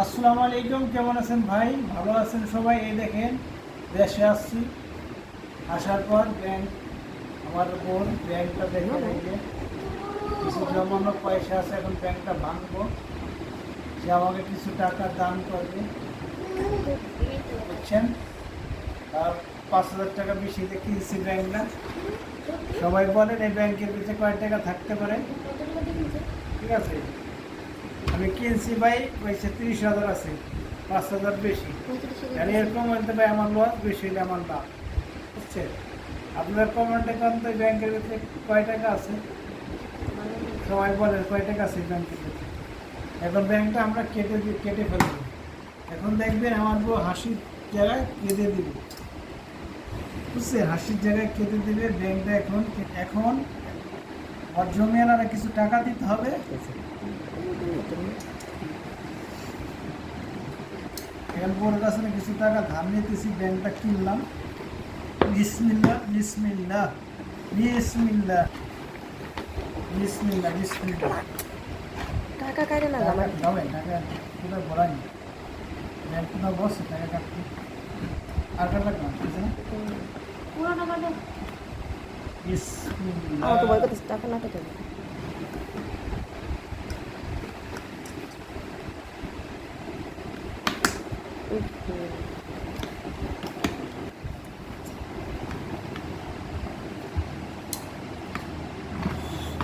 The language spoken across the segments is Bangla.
আসসালামু আলাইকুম, কেমন আছেন ভাই? ভালো আছেন সবাই? এই দেখেন, দেশে আসছি, আসার পর ব্যাংক আমার বোন ব্যাংকটা দেখে দেখে কিছু জমানো পয়সা আছে, এখন ব্যাংকটা ভাঙবো। সে আমাকে কিছু টাকা দান করবে, বুঝছেন? আর 5,000 টাকা বেশি দিয়ে কিনছি ব্যাংকটা। সবাই বলেন এই ব্যাংকের ভিতরে কয় টাকা থাকতে পারে? ঠিক আছে, আমি কিনছি ভাই, পয়সা 30,000 আছে, 5,000 বেশি। আর এরকম বলতে ভাই আমার লস, বেশি হলে আমার লাভ, বুঝছেন? আপনার কমেন্টে কোন তো ব্যাংকের ভিতরে কয় টাকা আছে? সবাই বলেন কয় টাকা আছে ব্যাংকের ভিতরে। এখন ব্যাংকটা আমরা কেটে ফেলবো। এখন দেখবেন আমার বউ হাসির জায়গায় কেঁদে দিবে, বুঝছেন? হাসির জায়গায় কেঁদে দিবে ব্যাংকটা। এখন ওর জমিয়ানারা কিছু টাকা দিতে হবে। এখন বোর কাছে কিছু টাকা ধার নিতেছি, ব্যাংকটা কিনলাম। বিসমিল্লাহ বিসমিল্লাহ বিসমিল্লাহ বিসমিল্লাহ বিসমিল্লাহ। টাকা কাটে না টাকা যাবে, টাকা কোথাও ভরায়নি, ব্যাংক কোথাও বসে টাকা কাটতে। আর কাটা লাগবে না, ঠিক আছে না? পুরো টাকাটা বিসমিল্লাহ। আমার তো ভয় করতেছে টাকা না কাটে না।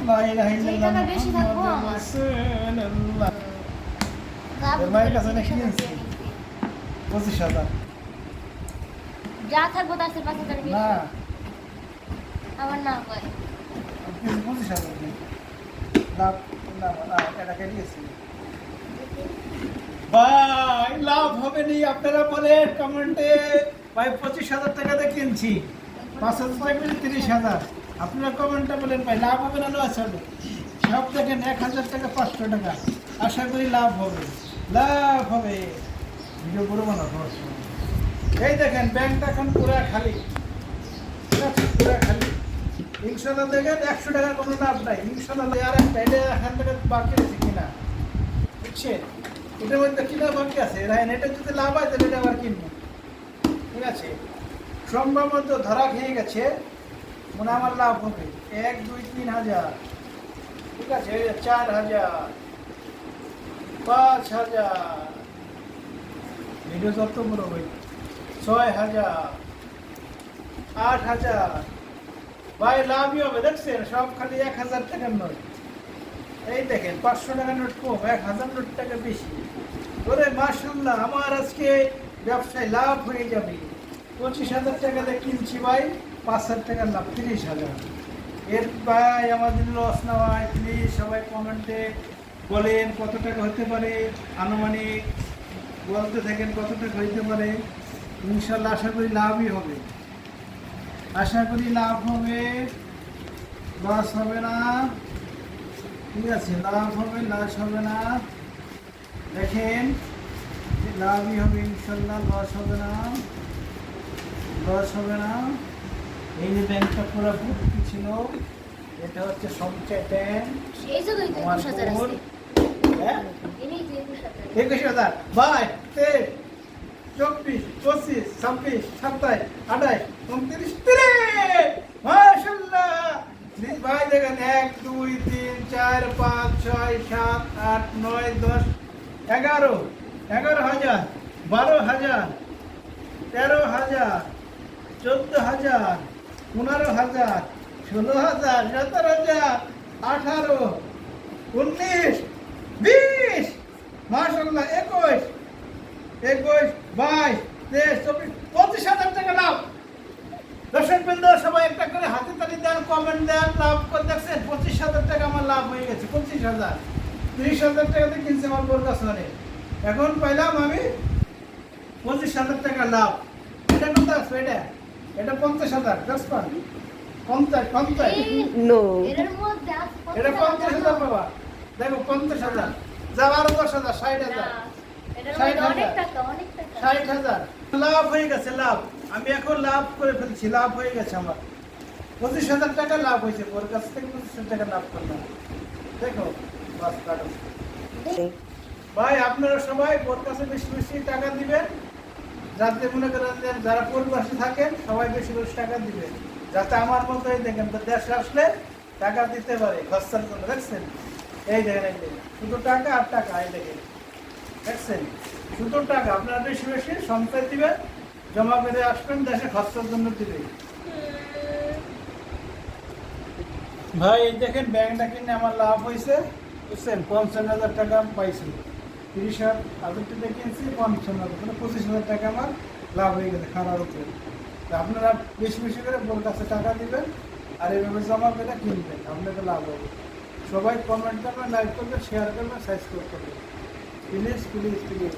লা ইলাহা যেই ইল্লাল্লাহ টাকা বেশি থাকবো মুহাম্মাদুর রাসূলুল্লাহ। এর মায়ের কাছে নাকি কিনছি 25,000। যা থাকবো তার চেয়ে 5,000 বেশি। না, আমার না কয় 25,000 দিই। লাভ, লাভ এটা কেটেছি ভাই, লাভ হবে নি? আপনারা বলেন কমেন্টে ভাই। 25,000 টাকা দিয়ে কিনছি, 5,000 টাকা বেশি 30,000। আপনারা কমেন্টে বলেন ভাই লাভ হবে না লস হবে? সব দেখেন 1,000 টাকা 500 টাকা, আশা করি লাভ হবে, লাভ হবে। ভিডিও করে বানাবো। এই দেখেন ব্যাংকটা এখন পুরো খালি, ঠিক আছে? পুরো খালি। ইনশাল্লাহ দেখেন 100 টাকা কোনো লাভ নাই। ইনশাল্লাহ আর একটা এটা এখান থেকে বাকি আছে কিনা, বুঝছেন? এটার মধ্যে কিনা বাকি আছে, এটা যদি লাভ হয় তাহলে এটা আবার কিনবো, ঠিক আছে? সম্ভবত ধরা খেয়ে গেছে, মনে হয় আমার লাভ হবে 1, 2, 3 হাজার, ঠিক আছে? 4,000, 5,000, ভিডিও যত বড় ভাই, 6,000, 8,000। ভাই লাভই হবে, দেখছেন? সব খালি 1,000 টাকার নোট। এই দেখেন 500 টাকা নোট কম, 1,000 নোট টাকা বেশি। ওরে মাশাআল্লাহ, আমার আজকে ব্যবসায় লাভ হয়ে যাবে। 25,000 টাকা দিয়ে কিনছি ভাই, 5,000 টাকার লাভ, 30,000। এর ভাই আমাদের লস না হয়, প্লিজ সবাই কমেন্টে বলেন কত টাকা হতে পারে, আনুমানিক বলতে থাকেন কত টাকা হইতে পারে। ইনশাল্লাহ আশা করি লাভই হবে, আশা করি লাভ হবে, লস হবে না, ঠিক আছে? লাভ হবে, লস হবে না। দেখেন লাভই হবে ইনশাল্লাহ, লস হবে না, লস হবে না। এই যে ব্যাংকটা পুরো ভর্তি ছিল, এটা হচ্ছে সঞ্চয় ব্যাংক। এই জন্যই তো আমার 21,000 বোন, আছে। হ্যাঁ, এনেই তো 21,000। 21,000 ভাই, 23, 24, 25, 26, 27, 28, 29, 30। মাশাআল্লাহ ভাই, দেখেন 1, 2, 3, 4, 5, 6, 7, 8, 9, 10, 11, 11,000, 12,000, 13,000, 14,000, 15,000, 16,000, 17,000, 18, 19, 20, মাশাআল্লাহ 21, 22, 23, 24, 25,000 টাকা লাভ। দর্শক বৃন্দ সবাই একটা করে হাতে তালি দেন, কমেন্ট দেন, লাভ করে দেখছেন 25,000 টাকা আমার লাভ হয়ে গেছে। 25,000, 30,000 টাকাতে কিনছে আমার বোরকা শহরে, এখন পাইলাম আমি 25,000 টাকা লাভ। এটা কত আছে? এটা 50,000, 50, নো এর মধ্যে আছে এটা 50,000 50,000 বাবা। দেখো 50,000, যা আরো 10,000, 60,000, এটার 60,000, মধ্যে অনেক টাকা, অনেক টাকা। 60,000 লাভ হয়ে গেছে। লাভ আমি এখন লাভ করে ফেলছি, লাভ হয়ে গেছে আমার। 25,000 টাকা লাভ হয়েছে, ওর কাছ থেকে 25,000 টাকা লাভ করলাম। দেখো বাস কাটো। ভাই আপনারা সবাই ওর কাছে বেশি বেশি টাকা দিবেন, যাতে মনে করেন যে যারা পরিবাসে থাকেন সবাই বেশি বেশি টাকা দিবেন, যাতে আমার মতোই দেখেন তো দেশে আসলে টাকা দিতে পারে খরচার জন্য। দেখছেন এই দেখেন, এই দেখেন শুধু টাকা আর টাকা, এই দেখেন দেখছেন শুধু টাকা। আপনারা বেশি বেশি সঞ্চয় দিবেন, জমা করে আসবেন, দেশে খরচার জন্য দিবেন। ভাই এই দেখেন ব্যাংকটা কিনে আমার লাভ হয়েছে বুঝছেন, 55,000 টাকা পাইছি। 30,000 টাকা কিনছি, 55,000 মানে 25,000 টাকা আমার লাভ হয়ে গেছে খানার উপরে। তা আপনারা বেশি বেশি করে বোর কাছে টাকা দিবেন আর এইভাবে জমা করে কিনবেন, আপনাদের লাভ হবে। সবাই কমেন্ট করবেন, লাইক করবেন, শেয়ার করবেন, সাবস্ক্রাইব করবেন, প্লিজ প্লিজ প্লিজ।